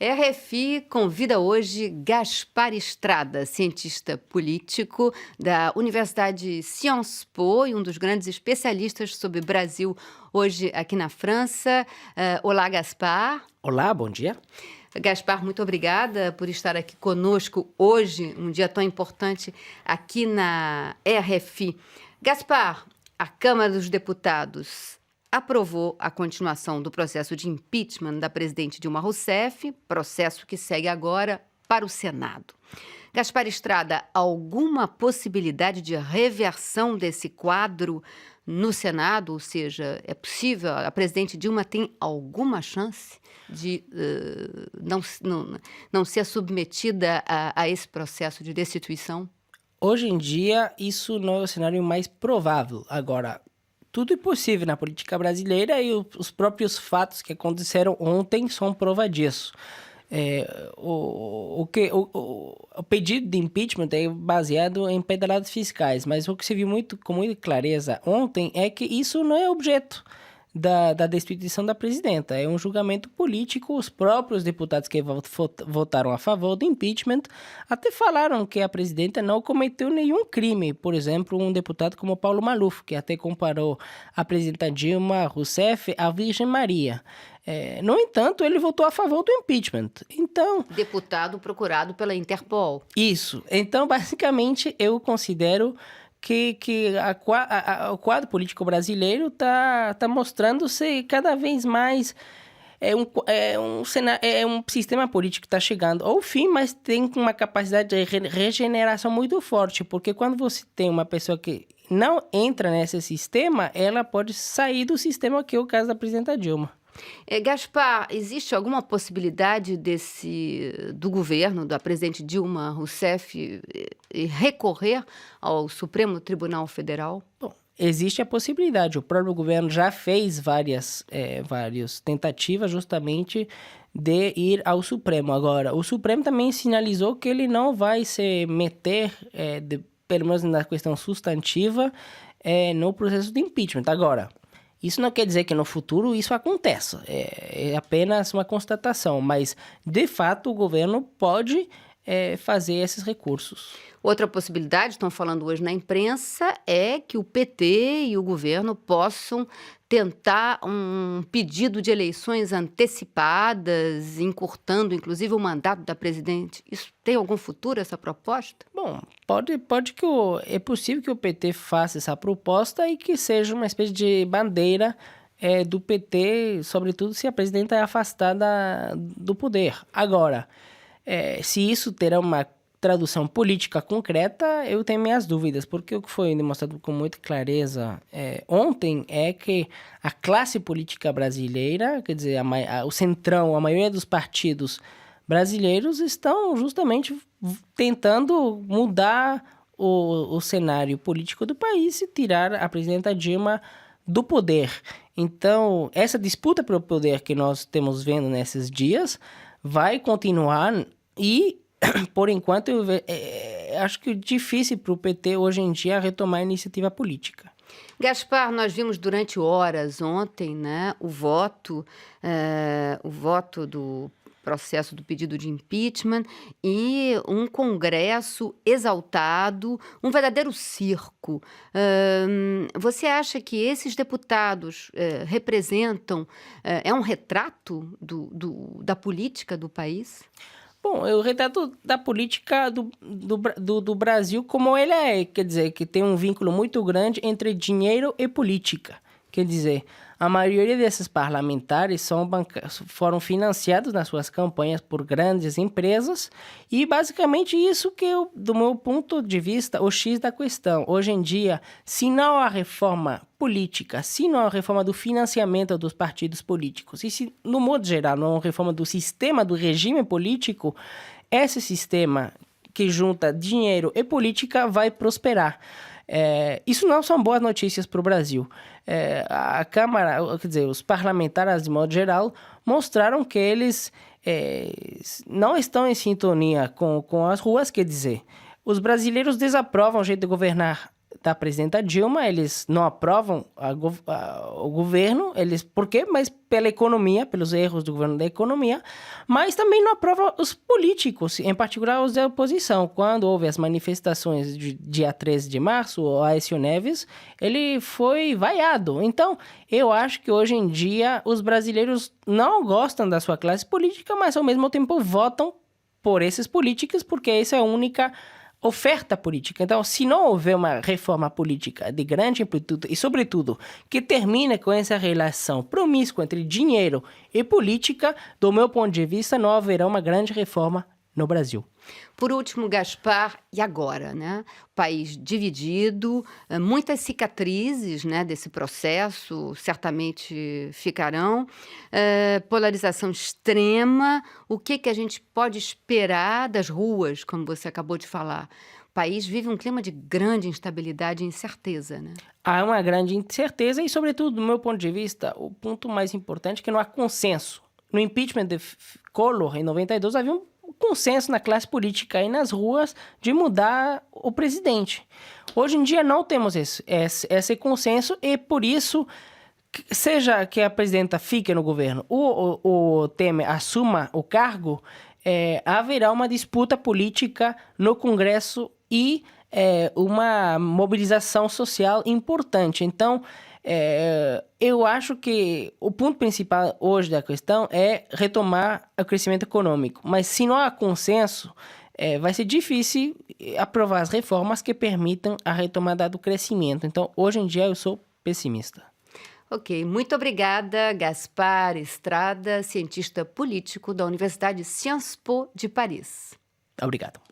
RFI convida hoje Gaspar Estrada, cientista político da Universidade Sciences Po e um dos grandes especialistas sobre Brasil hoje aqui na França. Olá, Gaspar. Olá, bom dia. Gaspar, muito obrigada por estar aqui conosco hoje, um dia tão importante aqui na RFI. Gaspar, a Câmara dos Deputados aprovou a continuação do processo de impeachment da presidente Dilma Rousseff, processo que segue agora para o Senado. Gaspar Estrada, alguma possibilidade de reversão desse quadro no Senado? Ou seja, é possível? A presidente Dilma tem alguma chance de não ser submetida a esse processo de destituição? Hoje em dia, isso não é o cenário mais provável. Agora, tudo é possível na política brasileira e os próprios fatos que aconteceram ontem são prova disso. O pedido de impeachment é baseado em pedaladas fiscais, mas o que se viu com muita clareza ontem é que isso não é objeto da destituição da presidenta. É um julgamento político. Os próprios deputados que votaram a favor do impeachment até falaram que a presidenta não cometeu nenhum crime. Por exemplo, um deputado como Paulo Maluf, que até comparou a presidenta Dilma Rousseff à Virgem Maria. No entanto, ele votou a favor do impeachment. Então, deputado procurado pela Interpol. Isso. Então, basicamente, eu considero que o quadro político brasileiro está mostrando-se cada vez mais um sistema político que está chegando ao fim, mas tem uma capacidade de regeneração muito forte, porque quando você tem uma pessoa que não entra nesse sistema, ela pode sair do sistema, que é o caso da presidenta Dilma. Gaspar, existe alguma possibilidade do governo, da presidente Dilma Rousseff, recorrer ao Supremo Tribunal Federal? Bom, existe a possibilidade. O próprio governo já fez várias tentativas justamente de ir ao Supremo. Agora, o Supremo também sinalizou que ele não vai se meter, pelo menos na questão substantiva, no processo de impeachment. Agora, isso não quer dizer que no futuro isso aconteça, é apenas uma constatação, mas, de fato, o governo pode fazer esses recursos. Outra possibilidade, estão falando hoje na imprensa, é que o PT e o governo possam tentar um pedido de eleições antecipadas, encurtando, inclusive, o mandato da presidente. Isso tem algum futuro, essa proposta? Bom, é possível que o PT faça essa proposta e que seja uma espécie de bandeira do PT, sobretudo se a presidenta é afastada do poder. Agora, se isso terá uma tradução política concreta, eu tenho minhas dúvidas, porque o que foi demonstrado com muita clareza ontem é que a classe política brasileira, quer dizer, o centrão, a maioria dos partidos brasileiros estão justamente tentando mudar o cenário político do país e tirar a presidenta Dilma do poder. Então, essa disputa pelo poder que nós estamos vendo nesses dias vai continuar e, por enquanto, eu acho que é difícil para o PT hoje em dia retomar a iniciativa política. Gaspar, nós vimos durante horas ontem, né, o voto do processo do pedido de impeachment e um Congresso exaltado, um verdadeiro circo. Você acha que esses deputados representam, é um retrato da política do país? Bom, o retrato da política do Brasil como ele é, quer dizer, que tem um vínculo muito grande entre dinheiro e política. Quer dizer, a maioria desses parlamentares foram financiados nas suas campanhas por grandes empresas e basicamente isso que, do meu ponto de vista, o X da questão. Hoje em dia, se não há reforma política, se não há reforma do financiamento dos partidos políticos e se, no modo geral, não há reforma do sistema, do regime político, esse sistema que junta dinheiro e política vai prosperar. Isso não são boas notícias para o Brasil. A Câmara, quer dizer, os parlamentares, de modo geral, mostraram que eles não estão em sintonia com as ruas, quer dizer, os brasileiros desaprovam o jeito de governar da presidenta Dilma, eles não aprovam o governo, por quê? Mas pela economia, pelos erros do governo da economia, mas também não aprovam os políticos, em particular os da oposição. Quando houve as manifestações de dia 13 de março, o Aécio Neves, ele foi vaiado. Então, eu acho que hoje em dia os brasileiros não gostam da sua classe política, mas ao mesmo tempo votam por esses políticos, porque essa é a única oferta política. Então, se não houver uma reforma política de grande amplitude e, sobretudo, que termine com essa relação promíscua entre dinheiro e política, do meu ponto de vista, não haverá uma grande reforma no Brasil. Por último, Gaspar, e agora, né? O país dividido, muitas cicatrizes, né, desse processo certamente ficarão, polarização extrema. O que a gente pode esperar das ruas, como você acabou de falar? O país vive um clima de grande instabilidade e incerteza, né? Há uma grande incerteza e, sobretudo, do meu ponto de vista, o ponto mais importante é que não há consenso. No impeachment de Collor, em 92, havia um consenso na classe política e nas ruas de mudar o presidente. Hoje em dia não temos esse consenso e, por isso, seja que a presidenta fique no governo ou o Temer assuma o cargo, haverá uma disputa política no Congresso e uma mobilização social importante. Então, eu acho que o ponto principal hoje da questão é retomar o crescimento econômico. Mas se não há consenso, vai ser difícil aprovar as reformas que permitam a retomada do crescimento. Então, hoje em dia, eu sou pessimista. Ok, muito obrigada, Gaspar Estrada, cientista político da Universidade Sciences Po de Paris. Obrigado.